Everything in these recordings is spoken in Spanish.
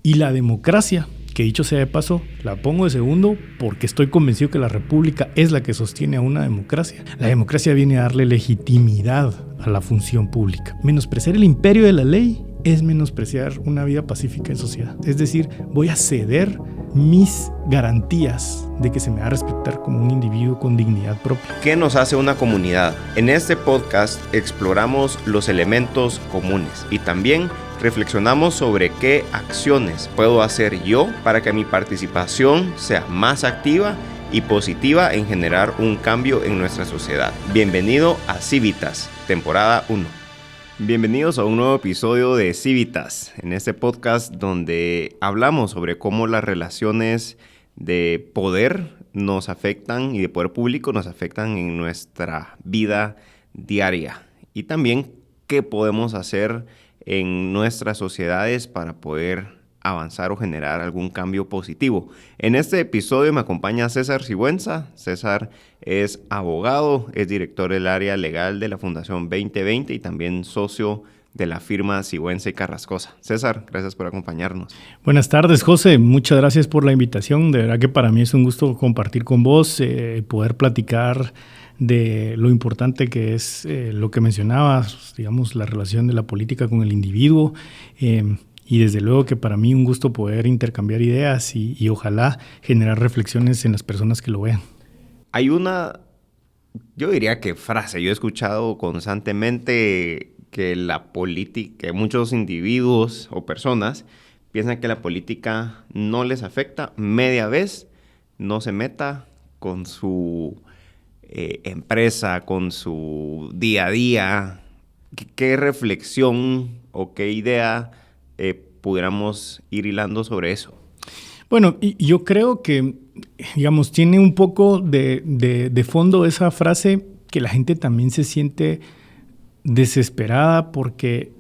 Y la democracia, que dicho sea de paso, la pongo de segundo porque estoy convencido que la república es la que sostiene a una democracia. La democracia viene a darle legitimidad a la función pública. Menospreciar el imperio de la ley es menospreciar una vida pacífica en sociedad. Es decir, voy a ceder mis garantías de que se me va a respetar como un individuo con dignidad propia. ¿Qué nos hace una comunidad? En este podcast exploramos los elementos comunes y también reflexionamos sobre qué acciones puedo hacer yo para que mi participación sea más activa y positiva en generar un cambio en nuestra sociedad. Bienvenido a Civitas, temporada 1. Bienvenidos a un nuevo episodio de Civitas, en este podcast donde hablamos sobre cómo las relaciones de poder nos afectan y de poder público nos afectan en nuestra vida diaria y también qué podemos hacer en nuestras sociedades para poder avanzar o generar algún cambio positivo. En este episodio me acompaña César Sigüenza. César es abogado, es director del área legal de la Fundación 2020 y también socio de la firma Sigüenza y Carrascosa. César, gracias por acompañarnos. Buenas tardes, José. Muchas gracias por la invitación. De verdad que para mí es un gusto compartir con vos, poder platicar de lo importante que es lo que mencionabas, digamos, la relación de la política con el individuo. Y desde luego que para mí un gusto poder intercambiar ideas y ojalá generar reflexiones en las personas que lo vean. Hay una, yo diría que frase, yo he escuchado constantemente que la política, que muchos individuos o personas piensan que la política no les afecta, media vez no se meta con su empresa, con su día a día. ¿Qué reflexión o qué idea pudiéramos ir hilando sobre eso? Bueno, y yo creo que, digamos, tiene un poco de fondo esa frase que la gente también se siente desesperada porque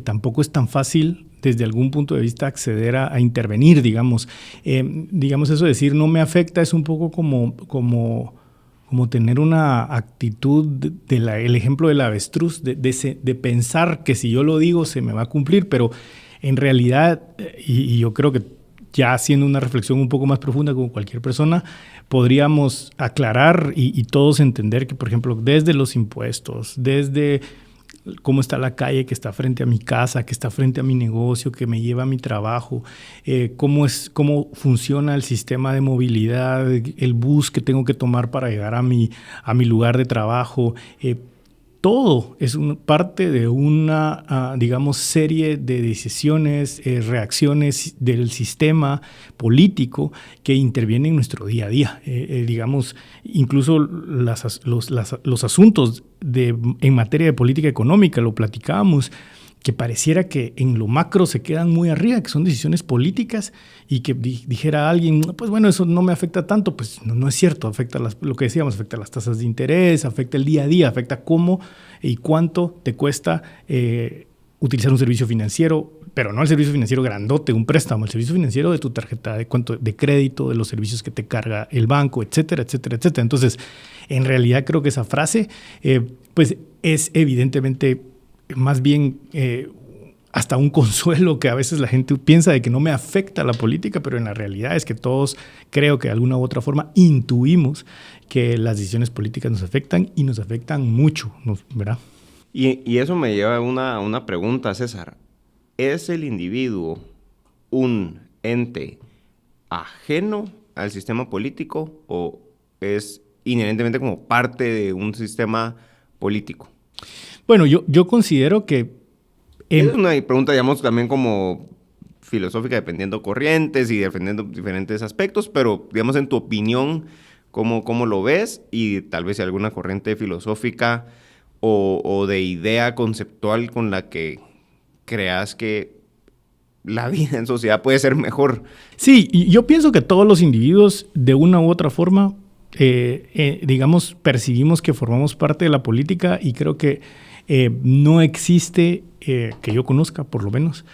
tampoco es tan fácil desde algún punto de vista acceder a intervenir, digamos. Digamos eso de decir no me afecta es un poco como tener una actitud el ejemplo del avestruz, de pensar que si yo lo digo se me va a cumplir, pero en realidad, y yo creo que ya haciendo una reflexión un poco más profunda como cualquier persona, podríamos aclarar y todos entender que, por ejemplo, desde los impuestos, desde cómo está la calle que está frente a mi casa, que está frente a mi negocio, que me lleva a mi trabajo, cómo funciona el sistema de movilidad, el bus que tengo que tomar para llegar a mi lugar de trabajo. Todo es parte de una, digamos, serie de decisiones, reacciones del sistema político que intervienen en nuestro día a día. Digamos, incluso los asuntos en materia de política económica, lo platicábamos, que pareciera que en lo macro se quedan muy arriba, que son decisiones políticas y que dijera alguien, pues bueno, eso no me afecta tanto. Pues no es cierto, afecta lo que decíamos, afecta las tasas de interés, afecta el día a día, afecta cómo y cuánto te cuesta utilizar un servicio financiero, pero no el servicio financiero grandote, un préstamo, el servicio financiero de tu tarjeta de crédito, de los servicios que te carga el banco, etcétera, etcétera, etcétera. Entonces, en realidad creo que esa frase, pues es evidentemente más bien hasta un consuelo que a veces la gente piensa de que no me afecta la política, pero en la realidad es que todos creo que de alguna u otra forma intuimos que las decisiones políticas nos afectan y nos afectan mucho, ¿verdad? Y eso me lleva a una pregunta, César. ¿Es el individuo un ente ajeno al sistema político o es inherentemente como parte de un sistema político? Bueno, yo considero que es una pregunta, digamos, también como filosófica, dependiendo corrientes y defendiendo diferentes aspectos, pero, digamos, en tu opinión, ¿cómo lo ves? Y tal vez si alguna corriente filosófica o de idea conceptual con la que creas que la vida en sociedad puede ser mejor. Sí, y yo pienso que todos los individuos, de una u otra forma, digamos, percibimos que formamos parte de la política y creo que no existe, que yo conozca por lo menos,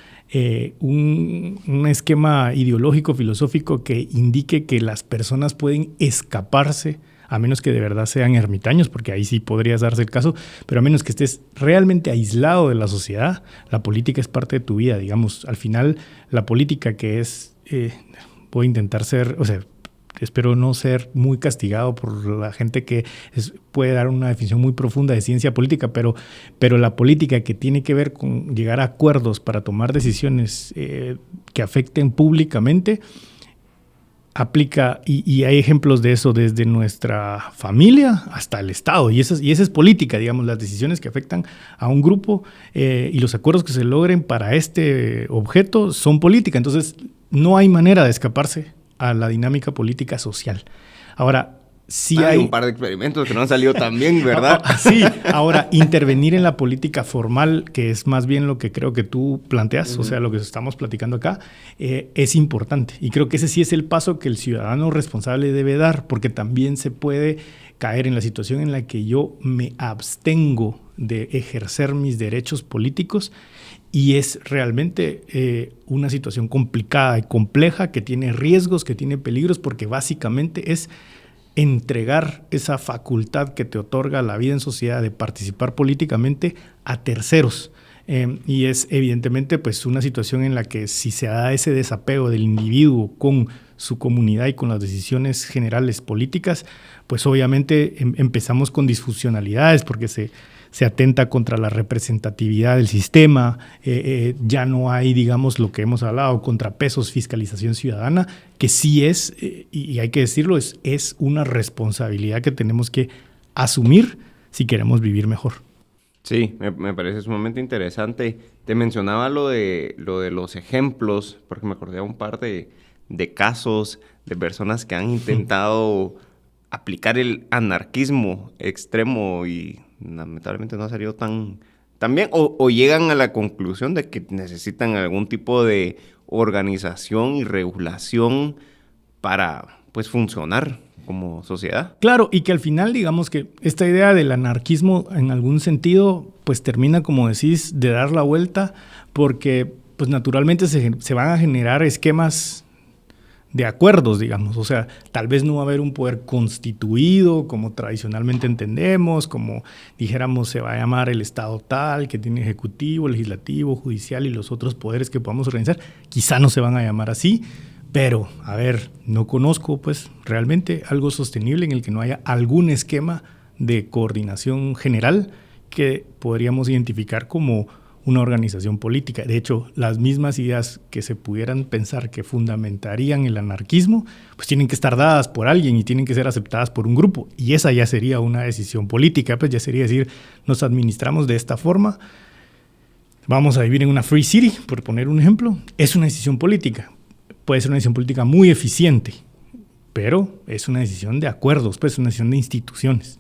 un esquema ideológico, filosófico que indique que las personas pueden escaparse a menos que de verdad sean ermitaños, porque ahí sí podrías darse el caso, pero a menos que estés realmente aislado de la sociedad, la política es parte de tu vida, digamos. Al final, la política que es, voy a intentar ser, o sea, espero no ser muy castigado por la gente que puede dar una definición muy profunda de ciencia política, pero la política que tiene que ver con llegar a acuerdos para tomar decisiones que afecten públicamente, aplica, y hay ejemplos de eso desde nuestra familia hasta el Estado, y esa es política, digamos, las decisiones que afectan a un grupo y los acuerdos que se logren para este objeto son política. Entonces, no hay manera de escaparse a la dinámica política social. Ahora, sí hay un par de experimentos que no han salido tan bien, ¿verdad? Sí, ahora, intervenir en la política formal, que es más bien lo que creo que tú planteas, o sea, lo que estamos platicando acá, es importante. Y creo que ese sí es el paso que el ciudadano responsable debe dar, porque también se puede caer en la situación en la que yo me abstengo de ejercer mis derechos políticos. Y es realmente una situación complicada y compleja, que tiene riesgos, que tiene peligros, porque básicamente es entregar esa facultad que te otorga la vida en sociedad de participar políticamente a terceros. Y es evidentemente pues una situación en la que, si se da ese desapego del individuo con su comunidad y con las decisiones generales políticas, pues obviamente empezamos con disfuncionalidades, porque se atenta contra la representatividad del sistema, ya no hay, digamos, lo que hemos hablado, contrapesos, fiscalización ciudadana, que sí es, y hay que decirlo, es una responsabilidad que tenemos que asumir si queremos vivir mejor. Sí, me parece sumamente interesante. Te mencionaba lo de los ejemplos, porque me acordé de un par de casos de personas que han intentado aplicar el anarquismo extremo y lamentablemente no ha salido tan bien, o llegan a la conclusión de que necesitan algún tipo de organización y regulación para pues funcionar como sociedad. Claro, y que al final, digamos que esta idea del anarquismo en algún sentido pues termina, como decís, de dar la vuelta, porque pues naturalmente se van a generar esquemas de acuerdos, digamos. O sea, tal vez no va a haber un poder constituido como tradicionalmente entendemos, como dijéramos se va a llamar el Estado tal, que tiene ejecutivo, legislativo, judicial y los otros poderes que podamos organizar. Quizá no se van a llamar así, pero, a ver, no conozco pues realmente algo sostenible en el que no haya algún esquema de coordinación general que podríamos identificar como una organización política. De hecho, las mismas ideas que se pudieran pensar que fundamentarían el anarquismo, pues tienen que estar dadas por alguien y tienen que ser aceptadas por un grupo. Y esa ya sería una decisión política, pues ya sería decir, nos administramos de esta forma, vamos a vivir en una free city, por poner un ejemplo. Es una decisión política. Puede ser una decisión política muy eficiente, pero es una decisión de acuerdos, pues es una decisión de instituciones.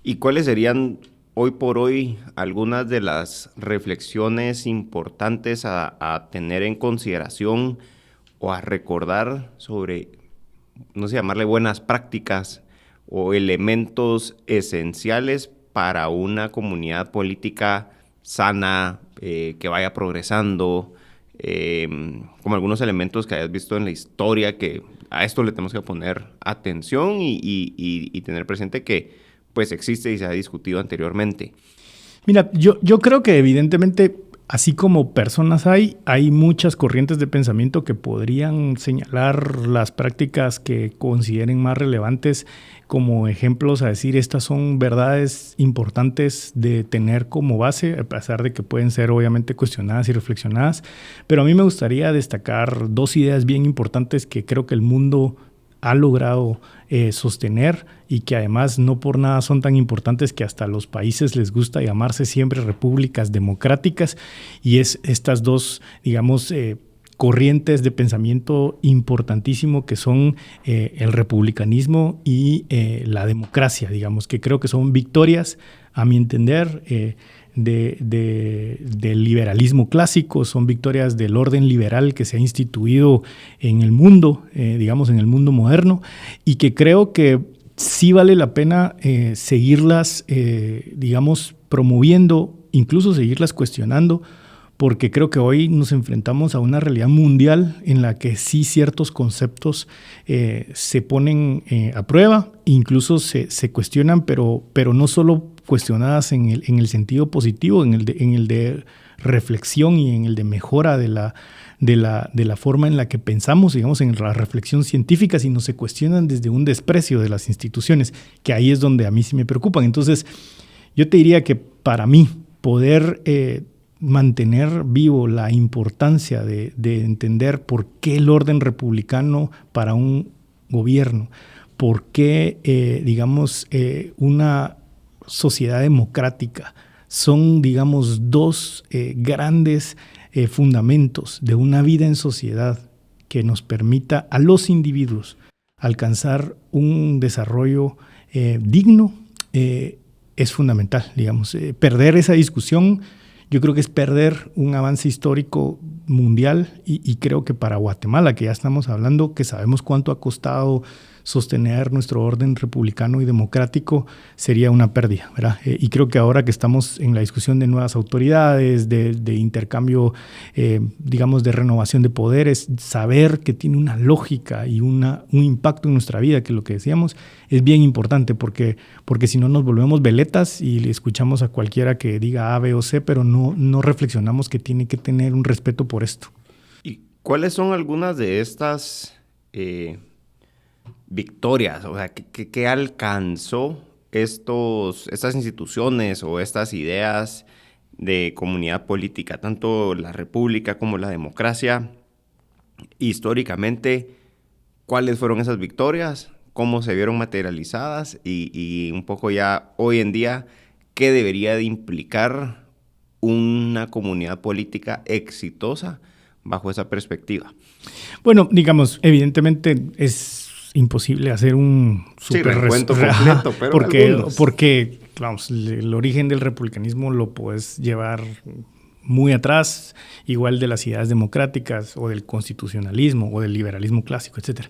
¿Y cuáles serían hoy por hoy algunas de las reflexiones importantes a tener en consideración o a recordar sobre, no sé, llamarle buenas prácticas o elementos esenciales para una comunidad política sana, que vaya progresando, como algunos elementos que hayas visto en la historia, que a esto le tenemos que poner atención y tener presente que pues existe y se ha discutido anteriormente? Mira, yo creo que evidentemente, así como personas hay muchas corrientes de pensamiento que podrían señalar las prácticas que consideren más relevantes como ejemplos, a decir, estas son verdades importantes de tener como base, a pesar de que pueden ser obviamente cuestionadas y reflexionadas. Pero a mí me gustaría destacar dos ideas bien importantes que creo que el mundo ha logrado sostener y que además no por nada son tan importantes que hasta a los países les gusta llamarse siempre repúblicas democráticas, y es estas dos, digamos, corrientes de pensamiento importantísimo que son el republicanismo y la democracia, digamos, que creo que son victorias, a mi entender, del liberalismo clásico, son victorias del orden liberal que se ha instituido en el mundo, digamos en el mundo moderno, y que creo que sí vale la pena seguirlas, digamos, promoviendo, incluso seguirlas cuestionando, porque creo que hoy nos enfrentamos a una realidad mundial en la que sí ciertos conceptos se ponen a prueba incluso se cuestionan, pero no solo cuestionadas en el sentido positivo, en el de reflexión y en el de mejora de la forma en la que pensamos, digamos, en la reflexión científica, sino se cuestionan desde un desprecio de las instituciones, que ahí es donde a mí sí me preocupan. Entonces, yo te diría que para mí poder mantener vivo la importancia de entender por qué el orden republicano para un gobierno, por qué, una sociedad democrática son, digamos, dos grandes fundamentos de una vida en sociedad que nos permita a los individuos alcanzar un desarrollo digno, es fundamental, digamos. Perder esa discusión, yo creo que es perder un avance histórico mundial y creo que para Guatemala, que ya estamos hablando, que sabemos cuánto ha costado sostener nuestro orden republicano y democrático, sería una pérdida, ¿verdad? Y creo que ahora que estamos en la discusión de nuevas autoridades, de intercambio, de renovación de poderes, saber que tiene una lógica y un impacto en nuestra vida, que lo que decíamos es bien importante, porque si no nos volvemos veletas y le escuchamos a cualquiera que diga A, B o C, pero no reflexionamos que tiene que tener un respeto por esto. ¿Y cuáles son algunas de estas victorias? O sea, ¿qué alcanzó estas instituciones o estas ideas de comunidad política, tanto la república como la democracia? Históricamente, ¿cuáles fueron esas victorias? ¿Cómo se vieron materializadas? Y un poco ya hoy en día, ¿qué debería de implicar una comunidad política exitosa bajo esa perspectiva? Bueno, digamos, evidentemente es imposible hacer un recuento completo, pero porque vamos, el origen del republicanismo lo puedes llevar muy atrás, igual de las ideas democráticas o del constitucionalismo o del liberalismo clásico, etcétera.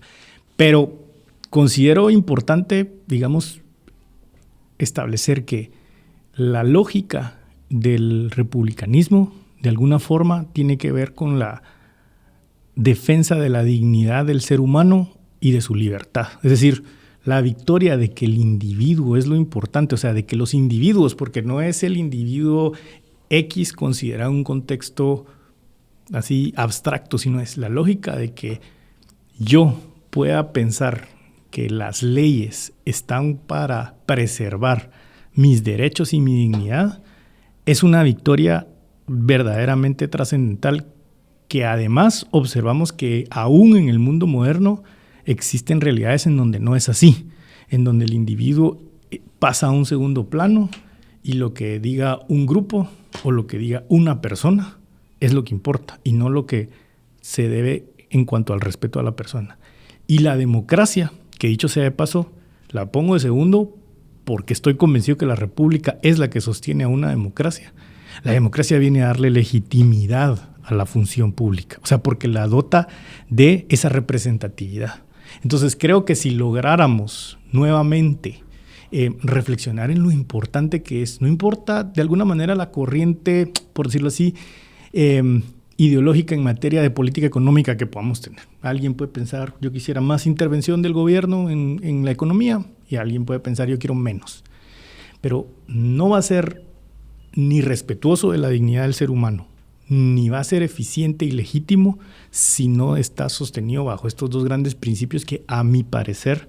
Pero considero importante, digamos, establecer que la lógica del republicanismo, de alguna forma, tiene que ver con la defensa de la dignidad del ser humano y de su libertad. Es decir, la victoria de que el individuo es lo importante, o sea, de que los individuos, porque no es el individuo X considerado en un contexto así abstracto, sino es la lógica de que yo pueda pensar que las leyes están para preservar mis derechos y mi dignidad, es una victoria verdaderamente trascendental, que además observamos que aún en el mundo moderno existen realidades en donde no es así, en donde el individuo pasa a un segundo plano y lo que diga un grupo o lo que diga una persona es lo que importa y no lo que se debe en cuanto al respeto a la persona. Y la democracia, que dicho sea de paso, la pongo de segundo porque estoy convencido que la república es la que sostiene a una democracia. La democracia viene a darle legitimidad a la función pública, o sea, porque la dota de esa representatividad. Entonces creo que si lográramos nuevamente reflexionar en lo importante que es, no importa de alguna manera la corriente, por decirlo así, ideológica en materia de política económica que podamos tener. Alguien puede pensar, yo quisiera más intervención del gobierno en la economía, y alguien puede pensar, yo quiero menos. Pero no va a ser ni respetuoso de la dignidad del ser humano, ni va a ser eficiente y legítimo si no está sostenido bajo estos dos grandes principios que, a mi parecer,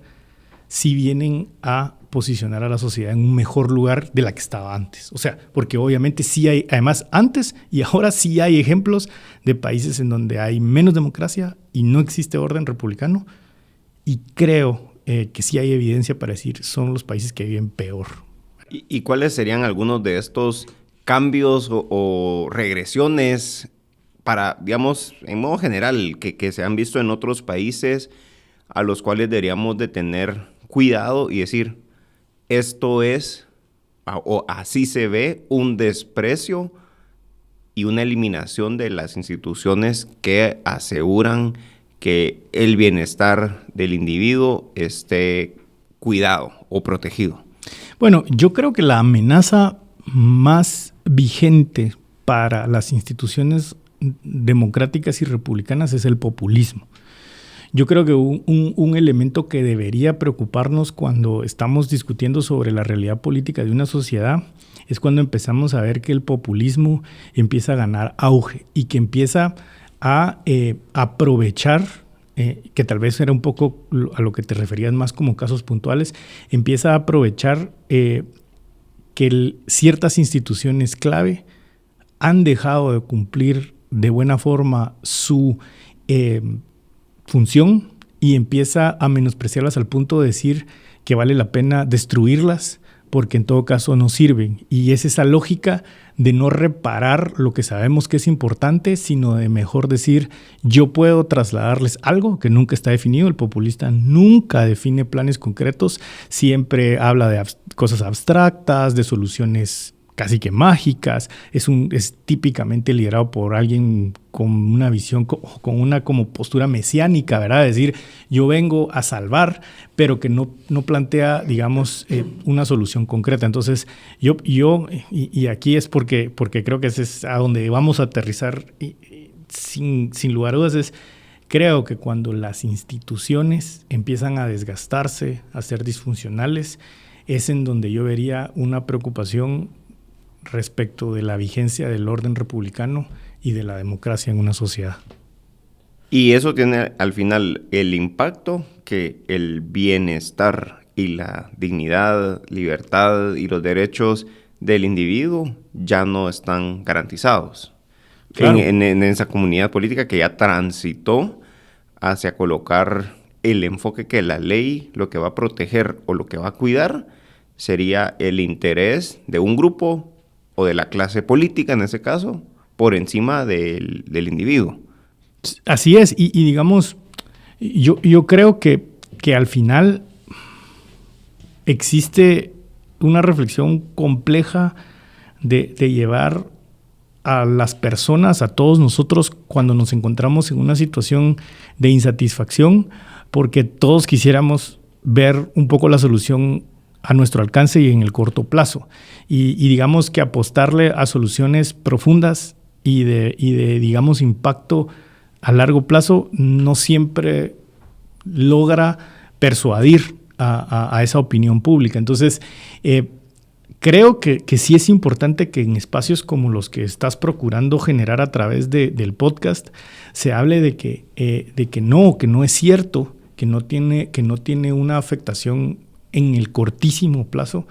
sí vienen a posicionar a la sociedad en un mejor lugar de la que estaba antes. O sea, porque obviamente sí hay, además antes y ahora sí hay ejemplos de países en donde hay menos democracia y no existe orden republicano, y creo que sí hay evidencia para decir son los países que viven peor. ¿Y cuáles serían algunos de estos cambios o regresiones para, digamos, en modo general, que se han visto en otros países a los cuales deberíamos de tener cuidado y decir, esto es, o así se ve, un desprecio y una eliminación de las instituciones que aseguran que el bienestar del individuo esté cuidado o protegido? Bueno, yo creo que la amenaza más vigente para las instituciones democráticas y republicanas es el populismo. Yo creo que un elemento que debería preocuparnos cuando estamos discutiendo sobre la realidad política de una sociedad es cuando empezamos a ver que el populismo empieza a ganar auge y que empieza a aprovechar, que tal vez era un poco a lo que te referías más como casos puntuales, empieza a aprovechar que ciertas instituciones clave han dejado de cumplir de buena forma su función y empieza a menospreciarlas al punto de decir que vale la pena destruirlas porque en todo caso no sirven. Y es esa lógica de no reparar lo que sabemos que es importante, sino de mejor decir, yo puedo trasladarles algo que nunca está definido. El populista nunca define planes concretos, siempre habla de cosas abstractas, de soluciones casi que mágicas. Es típicamente liderado por alguien con una visión, con una como postura mesiánica, ¿verdad? Es decir, yo vengo a salvar, pero que no plantea, digamos, una solución concreta. Entonces, y aquí es porque creo que ese es a donde vamos a aterrizar sin lugar a dudas, creo que cuando las instituciones empiezan a desgastarse, a ser disfuncionales, es en donde yo vería una preocupación respecto de la vigencia del orden republicano y de la democracia en una sociedad. Y eso tiene al final el impacto que el bienestar y la dignidad, libertad y los derechos del individuo ya no están garantizados. Claro. En esa comunidad política que ya transitó hacia colocar el enfoque que la ley lo que va a proteger o lo que va a cuidar sería el interés de un grupo o de la clase política, en ese caso, por encima del individuo. Así es, y digamos, yo creo que al final existe una reflexión compleja de llevar a las personas, a todos nosotros, cuando nos encontramos en una situación de insatisfacción, porque todos quisiéramos ver un poco la solución a nuestro alcance y en el corto plazo. Y digamos que apostarle a soluciones profundas y de digamos, impacto a largo plazo no siempre logra persuadir a esa opinión pública. Entonces, creo que sí es importante que en espacios como los que estás procurando generar a través del podcast se hable de que no es cierto, que no tiene una afectación en el cortísimo plazo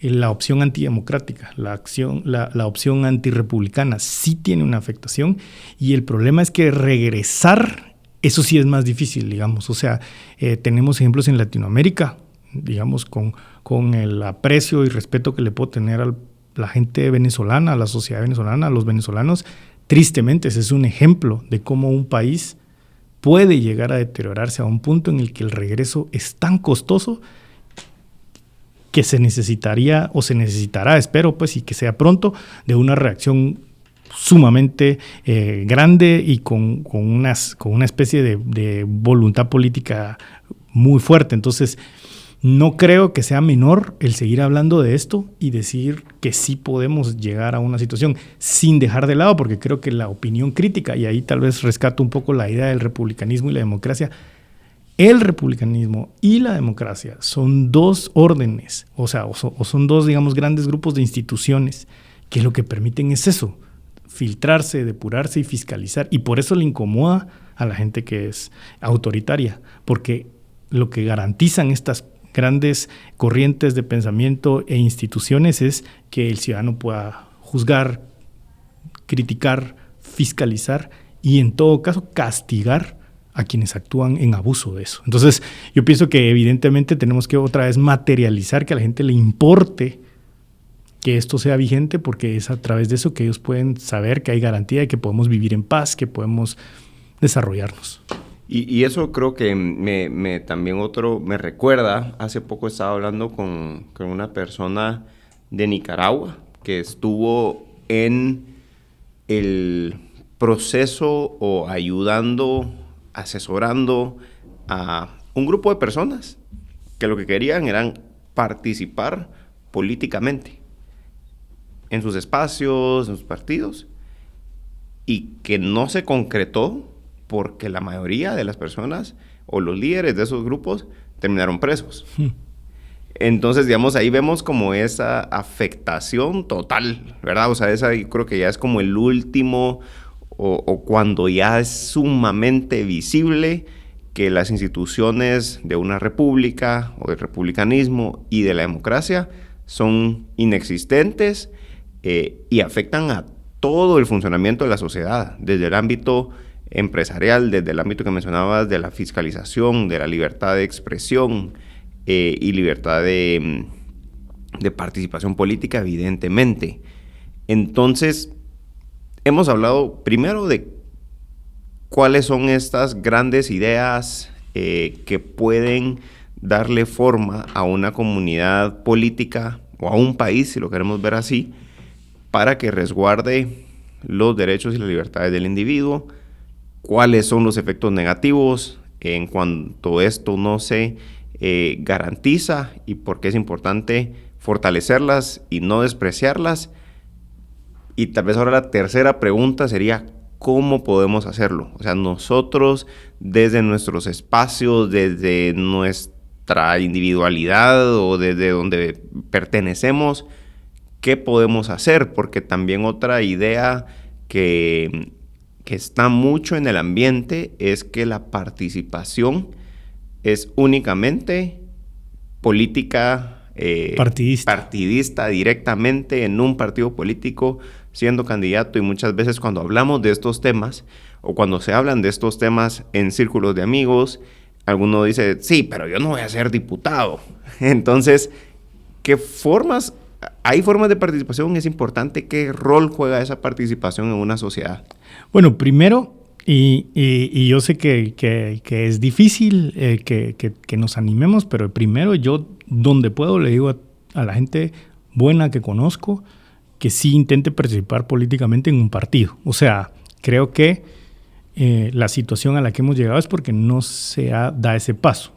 la opción antidemocrática, la opción antirrepublicana sí tiene una afectación, y el problema es que regresar, eso sí es más difícil, digamos. O sea, tenemos ejemplos en Latinoamérica, digamos, con el aprecio y respeto que le puedo tener a la gente venezolana, a la sociedad venezolana, a los venezolanos. Tristemente, ese es un ejemplo de cómo un país puede llegar a deteriorarse a un punto en el que el regreso es tan costoso que se necesitaría o se necesitará, espero pues, y que sea pronto, de una reacción sumamente grande y con una especie de voluntad política muy fuerte. Entonces, no creo que sea menor el seguir hablando de esto y decir que sí podemos llegar a una situación sin dejar de lado, porque creo que la opinión crítica, y ahí tal vez rescato un poco la idea del republicanismo y la democracia, el republicanismo y la democracia son dos órdenes, o son dos, digamos, grandes grupos de instituciones que lo que permiten es eso, filtrarse, depurarse y fiscalizar. Y por eso le incomoda a la gente que es autoritaria, porque lo que garantizan estas grandes corrientes de pensamiento e instituciones es que el ciudadano pueda juzgar, criticar, fiscalizar y en todo caso castigar a quienes actúan en abuso de eso. Entonces, yo pienso que evidentemente tenemos que otra vez materializar que a la gente le importe que esto sea vigente, porque es a través de eso que ellos pueden saber que hay garantía de que podemos vivir en paz, que podemos desarrollarnos. Y eso creo que también me recuerda, hace poco estaba hablando con una persona de Nicaragua que estuvo en el proceso o ayudando, asesorando a un grupo de personas que lo que querían eran participar políticamente en sus espacios, en sus partidos, y que no se concretó porque la mayoría de las personas o los líderes de esos grupos terminaron presos. Entonces, digamos, ahí vemos como esa afectación total, ¿verdad? O sea, esa yo creo que ya es como el último, o cuando ya es sumamente visible que las instituciones de una república o del republicanismo y de la democracia son inexistentes y afectan a todo el funcionamiento de la sociedad, desde el ámbito empresarial, desde el ámbito que mencionabas de la fiscalización, de la libertad de expresión y libertad de participación política, evidentemente. Entonces, hemos hablado primero de cuáles son estas grandes ideas que pueden darle forma a una comunidad política o a un país, si lo queremos ver así, para que resguarde los derechos y las libertades del individuo, cuáles son los efectos negativos en cuanto esto no se garantiza y por qué es importante fortalecerlas y no despreciarlas. Y tal vez ahora la tercera pregunta sería, ¿cómo podemos hacerlo? O sea, nosotros desde nuestros espacios, desde nuestra individualidad o desde donde pertenecemos, ¿qué podemos hacer? Porque también otra idea que está mucho en el ambiente es que la participación es únicamente política partidista directamente en un partido político siendo candidato, y muchas veces cuando hablamos de estos temas o cuando se hablan de estos temas en círculos de amigos, alguno dice, sí, pero yo no voy a ser diputado. Entonces, ¿hay formas de participación? Es importante. ¿Qué rol juega esa participación en una sociedad? Bueno, primero, y yo sé que es difícil que nos animemos, pero primero yo, donde puedo, le digo a la gente buena que conozco que sí intente participar políticamente en un partido. O sea, creo que la situación a la que hemos llegado es porque no se da ese paso.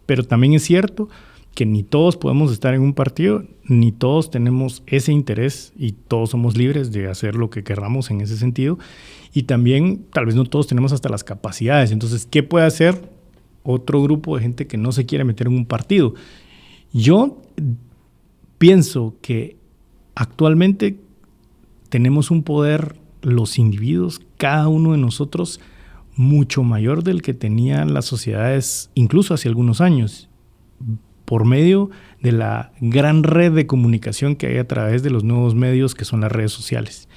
Pero también es cierto que ni todos podemos estar en un partido, ni todos tenemos ese interés y todos somos libres de hacer lo que queramos en ese sentido. Y también tal vez no todos tenemos hasta las capacidades. Entonces, ¿qué puede hacer otro grupo de gente que no se quiere meter en un partido? Yo pienso que actualmente tenemos un poder, los individuos, cada uno de nosotros, mucho mayor del que tenían las sociedades incluso hace algunos años, por medio de la gran red de comunicación que hay a través de los nuevos medios que son las redes sociales.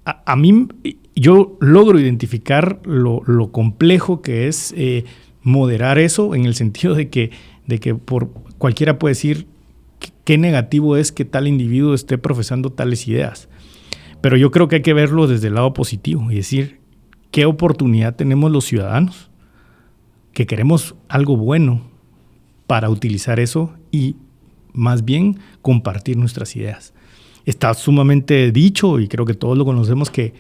A mí, yo logro identificar lo complejo que es moderar eso, en el sentido de que por cualquiera puede decir qué negativo es que tal individuo esté profesando tales ideas. Pero yo creo que hay que verlo desde el lado positivo y decir qué oportunidad tenemos los ciudadanos que queremos algo bueno para utilizar eso y más bien compartir nuestras ideas. Está sumamente dicho, y creo que todos lo conocemos, que,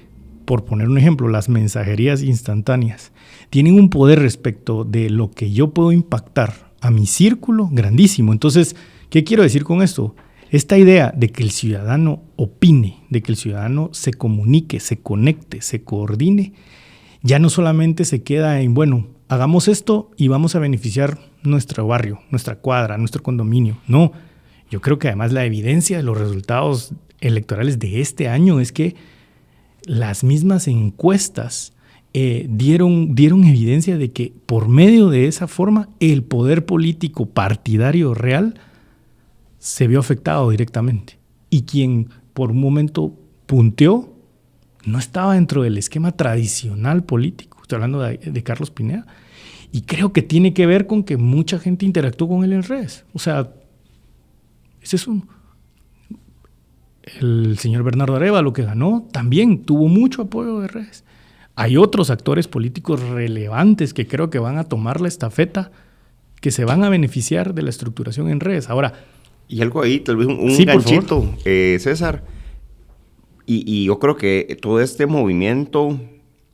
por poner un ejemplo, las mensajerías instantáneas tienen un poder respecto de lo que yo puedo impactar a mi círculo grandísimo. Entonces, ¿qué quiero decir con esto? Esta idea de que el ciudadano opine, de que el ciudadano se comunique, se conecte, se coordine, ya no solamente se queda en, bueno, hagamos esto y vamos a beneficiar nuestro barrio, nuestra cuadra, nuestro condominio. No, yo creo que además la evidencia de los resultados electorales de este año es que las mismas encuestas dieron evidencia de que por medio de esa forma el poder político partidario real se vio afectado directamente. Y quien por un momento punteó no estaba dentro del esquema tradicional político. Estoy hablando de Carlos Pineda. Y creo que tiene que ver con que mucha gente interactuó con él en redes. O sea, ese es uno. El señor Bernardo Arévalo, que ganó, también tuvo mucho apoyo de redes. Hay otros actores políticos relevantes que creo que van a tomar la estafeta, que se van a beneficiar de la estructuración en redes. Ahora, y algo ahí, tal vez un ganchito, César. Y yo creo que todo este movimiento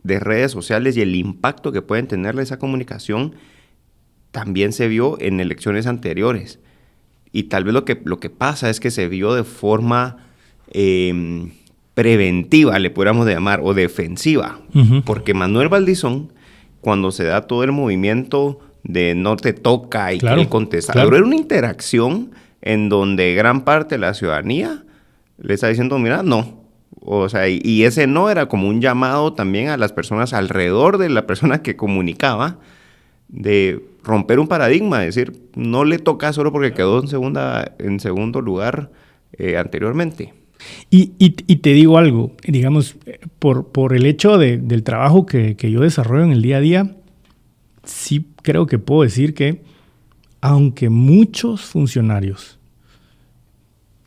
de redes sociales y el impacto que pueden tenerle esa comunicación también se vio en elecciones anteriores. Y tal vez lo que pasa es que se vio de forma preventiva, le pudiéramos llamar, o defensiva. Porque Manuel Valdizón, cuando se da todo el movimiento de no te toca y que él contesta, era una interacción en donde gran parte de la ciudadanía le está diciendo, mira, no. O sea, y ese no era como un llamado también a las personas alrededor de la persona que comunicaba, de romper un paradigma, es decir, no le toca solo porque quedó en segundo lugar anteriormente. Y te digo algo, digamos, por el hecho del trabajo que yo desarrollo en el día a día, sí creo que puedo decir que aunque muchos funcionarios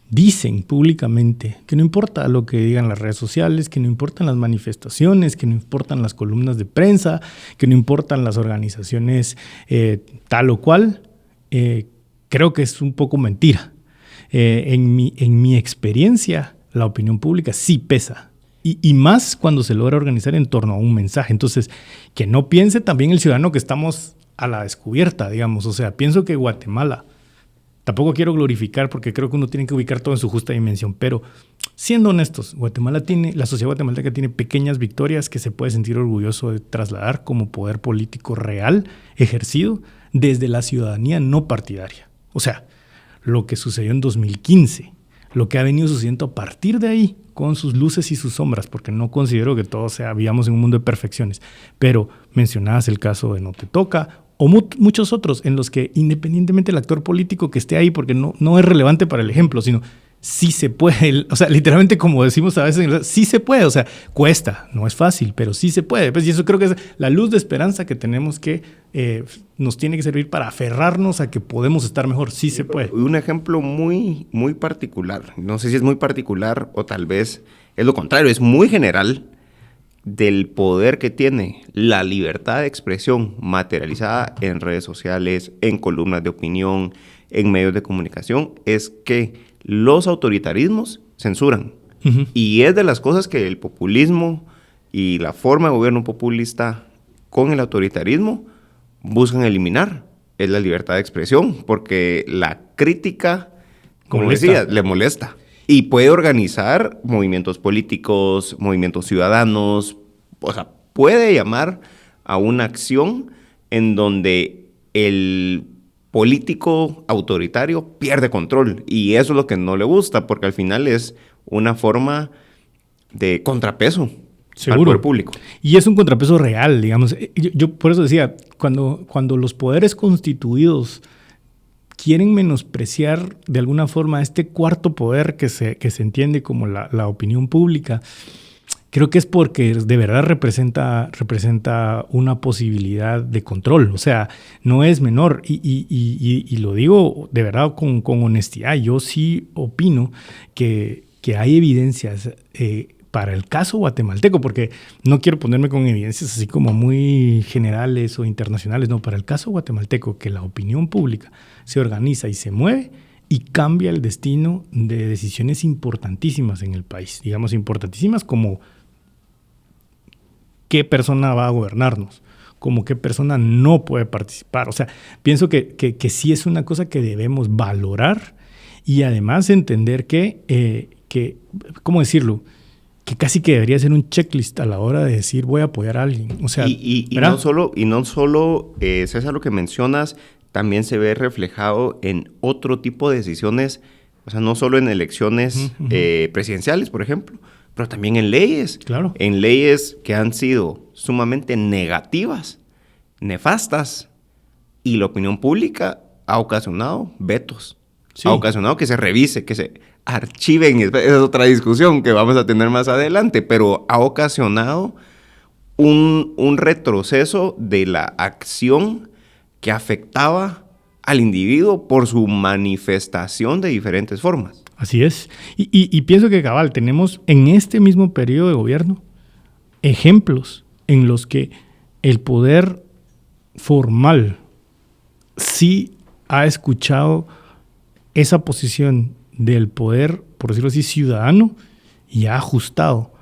dicen públicamente que no importa lo que digan las redes sociales, que no importan las manifestaciones, que no importan las columnas de prensa, que no importan las organizaciones tal o cual, creo que es un poco mentira. En mi experiencia, la opinión pública sí pesa. Y más cuando se logra organizar en torno a un mensaje. Entonces, que no piense también el ciudadano que estamos a la descubierta, digamos. O sea, pienso que Guatemala, tampoco quiero glorificar porque creo que uno tiene que ubicar todo en su justa dimensión, pero siendo honestos, la sociedad guatemalteca tiene pequeñas victorias que se puede sentir orgulloso de trasladar como poder político real ejercido desde la ciudadanía no partidaria. O sea, lo que sucedió en 2015, lo que ha venido sucediendo a partir de ahí, con sus luces y sus sombras, porque no considero que todo vivamos en un mundo de perfecciones, pero mencionabas el caso de No Te Toca, o muchos otros en los que independientemente del actor político que esté ahí, porque no es relevante para el ejemplo, sino sí se puede, o sea, literalmente como decimos a veces, sí se puede, o sea, cuesta, no es fácil, pero sí se puede. Pues, y eso creo que es la luz de esperanza que tenemos que, nos tiene que servir para aferrarnos a que podemos estar mejor, sí se puede. Un ejemplo muy, muy particular, no sé si es muy particular o tal vez es lo contrario, es muy general, del poder que tiene la libertad de expresión materializada en redes sociales, en columnas de opinión, en medios de comunicación, es que los autoritarismos censuran. Y es de las cosas que el populismo y la forma de gobierno populista con el autoritarismo buscan eliminar. Es la libertad de expresión, porque la crítica, como decía, le molesta. Y puede organizar movimientos políticos, movimientos ciudadanos, o sea, puede llamar a una acción en donde el político autoritario pierde control. Y eso es lo que no le gusta, porque al final es una forma de contrapeso al poder público. Y es un contrapeso real, digamos. Yo por eso decía, cuando los poderes constituidos quieren menospreciar de alguna forma este cuarto poder que se entiende como la opinión pública, creo que es porque de verdad representa una posibilidad de control. O sea, no es menor. Y lo digo de verdad con honestidad. Yo sí opino que hay evidencias para el caso guatemalteco, porque no quiero ponerme con evidencias así como muy generales o internacionales, no, para el caso guatemalteco, que la opinión pública se organiza y se mueve y cambia el destino de decisiones importantísimas en el país, digamos importantísimas como qué persona va a gobernarnos, como qué persona no puede participar. O sea, pienso que sí es una cosa que debemos valorar y además entender que ¿cómo decirlo?, que casi que debería ser un checklist a la hora de decir voy a apoyar a alguien. O sea, y no solo César, lo que mencionas también se ve reflejado en otro tipo de decisiones, o sea, no solo en elecciones presidenciales, por ejemplo, pero también en leyes. Claro. En leyes que han sido sumamente negativas, nefastas, y la opinión pública ha ocasionado vetos. Sí. Ha ocasionado que se revise, que se archiven. Esa es otra discusión que vamos a tener más adelante, pero ha ocasionado un retroceso de la acción que afectaba al individuo por su manifestación de diferentes formas. Así es. Y pienso que, cabal, tenemos en este mismo periodo de gobierno ejemplos en los que el poder formal sí ha escuchado esa posición del poder, por decirlo así, ciudadano, y ha ajustado.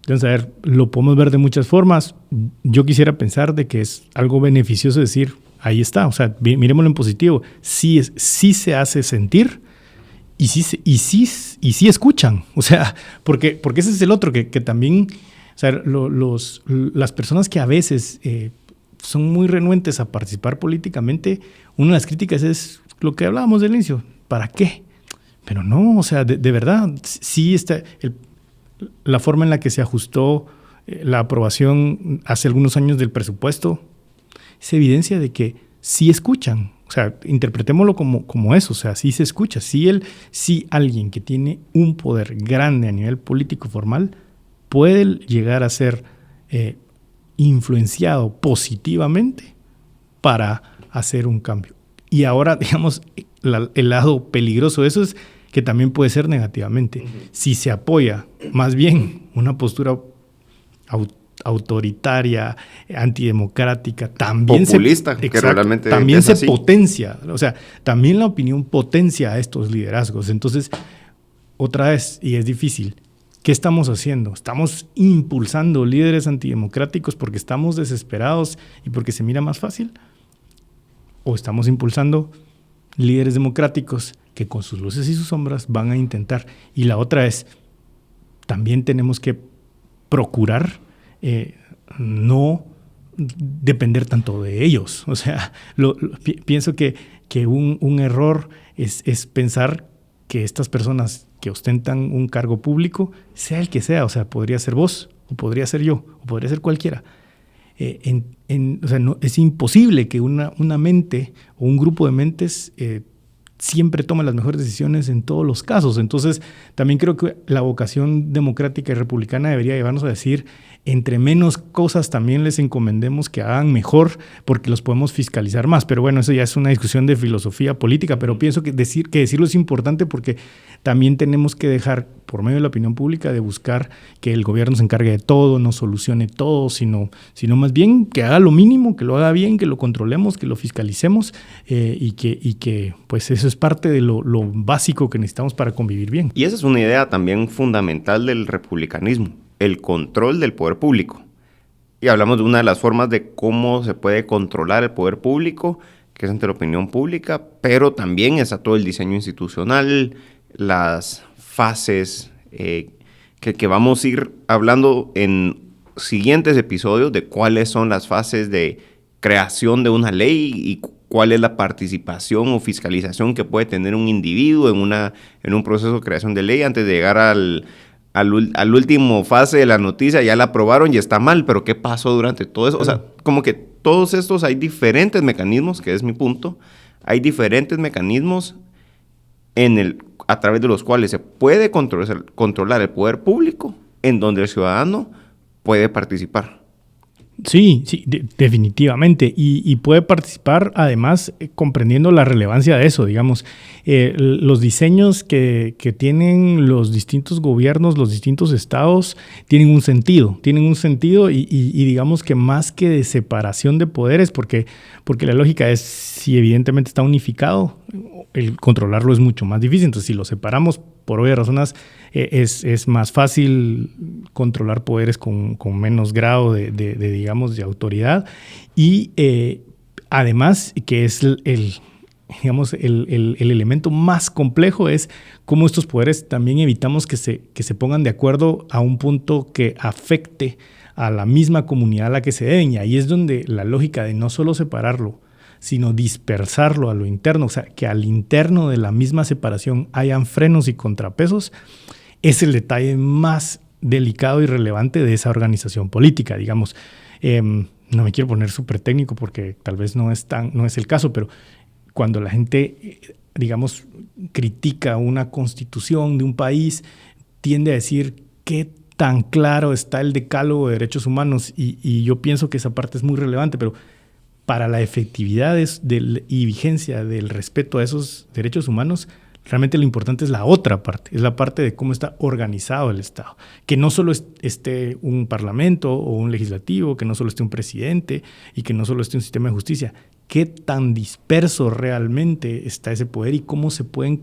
Entonces, a ver, lo podemos ver de muchas formas. Yo quisiera pensar de que es algo beneficioso decir, ahí está, o sea, miremoslo en positivo, sí se hace sentir y sí escuchan. O sea, porque ese es el otro, que también, o sea, las personas que a veces son muy renuentes a participar políticamente, una de las críticas es lo que hablábamos del inicio, ¿para qué? Pero no, o sea, de verdad, sí está la forma en la que se ajustó la aprobación hace algunos años del presupuesto, es evidencia de que sí escuchan. O sea, interpretémoslo como eso, o sea, sí se escucha. Si alguien que tiene un poder grande a nivel político formal puede llegar a ser influenciado positivamente para hacer un cambio. Y ahora, digamos, el lado peligroso de eso es que también puede ser negativamente. Si se apoya más bien una postura autoritaria, antidemocrática, también populista, que realmente también se así. potencia. O sea, también la opinión potencia a estos liderazgos. Entonces, otra vez, y es difícil, ¿qué estamos haciendo? ¿Estamos impulsando líderes antidemocráticos porque estamos desesperados y porque se mira más fácil? ¿O estamos impulsando líderes democráticos que con sus luces y sus sombras van a intentar? Y la otra es, también tenemos que procurar no depender tanto de ellos. O sea, pienso que un error es pensar que estas personas que ostentan un cargo público, sea el que sea, o sea, podría ser vos, o podría ser yo, o podría ser cualquiera. O sea, no, es imposible que una mente o un grupo de mentes siempre tome las mejores decisiones en todos los casos. Entonces, también creo que la vocación democrática y republicana debería llevarnos a decir, entre menos cosas también les encomendemos que hagan mejor, porque los podemos fiscalizar más. Pero bueno, eso ya es una discusión de filosofía política, pero pienso que decirlo es importante porque también tenemos que dejar, por medio de la opinión pública, de buscar que el gobierno se encargue de todo, no solucione todo, sino más bien que haga lo mínimo, que lo haga bien, que lo controlemos, que lo fiscalicemos y que pues eso es parte de lo básico que necesitamos para convivir bien. Y esa es una idea también fundamental del republicanismo, el control del poder público. Y hablamos de una de las formas de cómo se puede controlar el poder público, que es ante la opinión pública, pero también está todo el diseño institucional, las fases que vamos a ir hablando en siguientes episodios de cuáles son las fases de creación de una ley y cuál es la participación o fiscalización que puede tener un individuo en un proceso de creación de ley antes de llegar al último fase de la noticia. Ya la aprobaron y está mal, pero ¿qué pasó durante todo eso? O sea, como que todos estos hay diferentes mecanismos, que es mi punto, hay diferentes mecanismos a través de los cuales se puede controlar el poder público, en donde el ciudadano puede participar. Sí, definitivamente. Y puede participar además comprendiendo la relevancia de eso, digamos. Los diseños que tienen los distintos gobiernos, los distintos estados, tienen un sentido y digamos que más que de separación de poderes, porque la lógica es, si evidentemente está unificado, el controlarlo es mucho más difícil. Entonces, si lo separamos, por obvias razones, es más fácil controlar poderes con menos grado digamos, de autoridad. Y además, que es el elemento más complejo, es cómo estos poderes también evitamos que se pongan de acuerdo a un punto que afecte a la misma comunidad a la que se deben. Y ahí es donde la lógica de no solo separarlo, sino dispersarlo a lo interno, o sea, que al interno de la misma separación hayan frenos y contrapesos, es el detalle más delicado y relevante de esa organización política, digamos. No me quiero poner súper técnico porque tal vez no es el caso, pero cuando la gente, digamos, critica una constitución de un país, tiende a decir qué tan claro está el decálogo de derechos humanos, y yo pienso que esa parte es muy relevante, pero para la efectividad y vigencia del respeto a esos derechos humanos, realmente lo importante es la otra parte, es la parte de cómo está organizado el Estado. Que no solo esté un parlamento o un legislativo, que no solo esté un presidente y que no solo esté un sistema de justicia. Qué tan disperso realmente está ese poder y cómo se pueden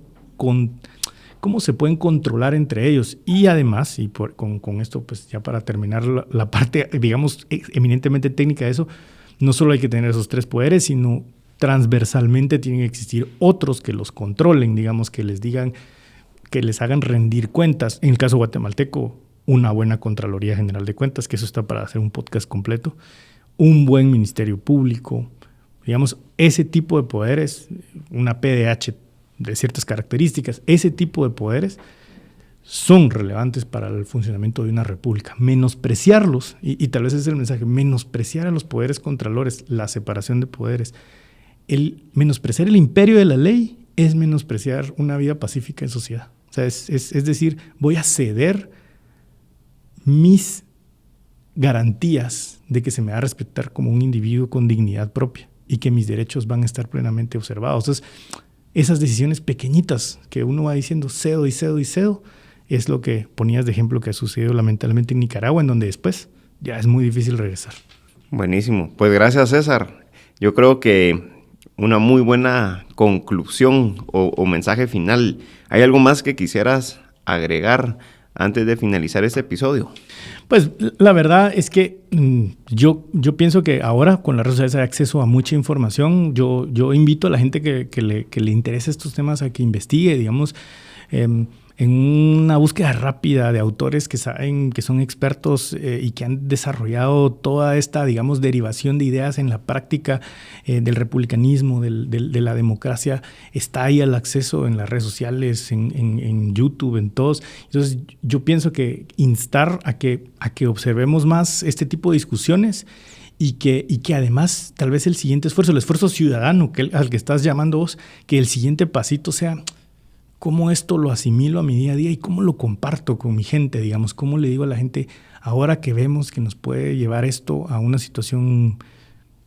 controlar entre ellos. Y además, con esto, pues ya para terminar la parte, digamos, eminentemente técnica de eso, no solo hay que tener esos tres poderes, sino transversalmente tienen que existir otros que los controlen, digamos, que les digan, que les hagan rendir cuentas. En el caso guatemalteco, una buena Contraloría General de Cuentas, que eso está para hacer un podcast completo, un buen Ministerio Público, digamos, ese tipo de poderes, una PDH de ciertas características, ese tipo de poderes son relevantes para el funcionamiento de una república. Menospreciarlos, y tal vez ese es el mensaje, menospreciar a los poderes contralores, la separación de poderes, el menospreciar el imperio de la ley es menospreciar una vida pacífica en sociedad. O sea, es decir, voy a ceder mis garantías de que se me va a respetar como un individuo con dignidad propia y que mis derechos van a estar plenamente observados. Entonces, esas decisiones pequeñitas que uno va diciendo cedo y cedo y cedo, es lo que ponías de ejemplo que ha sucedido lamentablemente en Nicaragua, en donde después ya es muy difícil regresar. Buenísimo. Pues gracias, César. Yo creo que una muy buena conclusión o mensaje final. ¿Hay algo más que quisieras agregar antes de finalizar este episodio? Pues la verdad es que yo pienso que ahora con las redes sociales hay acceso a mucha información. Yo invito a la gente que le interese estos temas a que investigue, digamos, en una búsqueda rápida de autores que saben, que son expertos y que han desarrollado toda esta, digamos, derivación de ideas en la práctica del republicanismo, de la democracia. Está ahí al acceso en las redes sociales, en YouTube, en todos. Entonces, yo pienso que instar a que observemos más este tipo de discusiones y que además tal vez el esfuerzo ciudadano al que estás llamando vos, que el siguiente pasito sea cómo esto lo asimilo a mi día a día y cómo lo comparto con mi gente, digamos, cómo le digo a la gente, ahora que vemos que nos puede llevar esto a una situación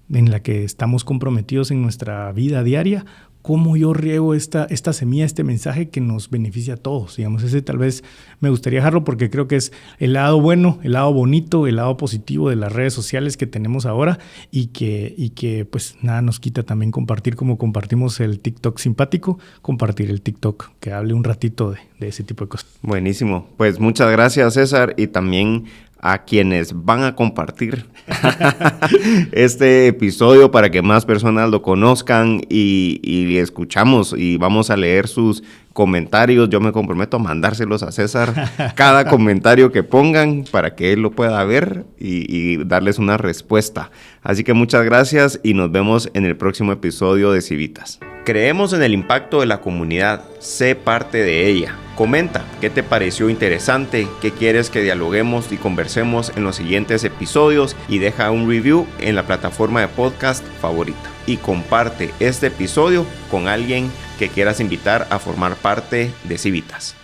en la que estamos comprometidos en nuestra vida diaria, cómo yo riego esta semilla, este mensaje que nos beneficia a todos, digamos. Ese tal vez me gustaría dejarlo porque creo que es el lado bueno, el lado bonito, el lado positivo de las redes sociales que tenemos ahora y que pues nada nos quita también compartir, como compartimos el TikTok simpático, compartir el TikTok que hable un ratito de ese tipo de cosas. Buenísimo. Pues muchas gracias, César, y también a quienes van a compartir este episodio para que más personas lo conozcan y escuchamos y vamos a leer sus comentarios. Yo me comprometo a mandárselos a César cada comentario que pongan para que él lo pueda ver y darles una respuesta. Así que muchas gracias y nos vemos en el próximo episodio de Civitas. Creemos en el impacto de la comunidad. Sé parte de ella. Comenta qué te pareció interesante, qué quieres que dialoguemos y conversemos en los siguientes episodios y deja un review en la plataforma de podcast favorita. Y comparte este episodio con alguien que quieras invitar a formar parte de Civitas.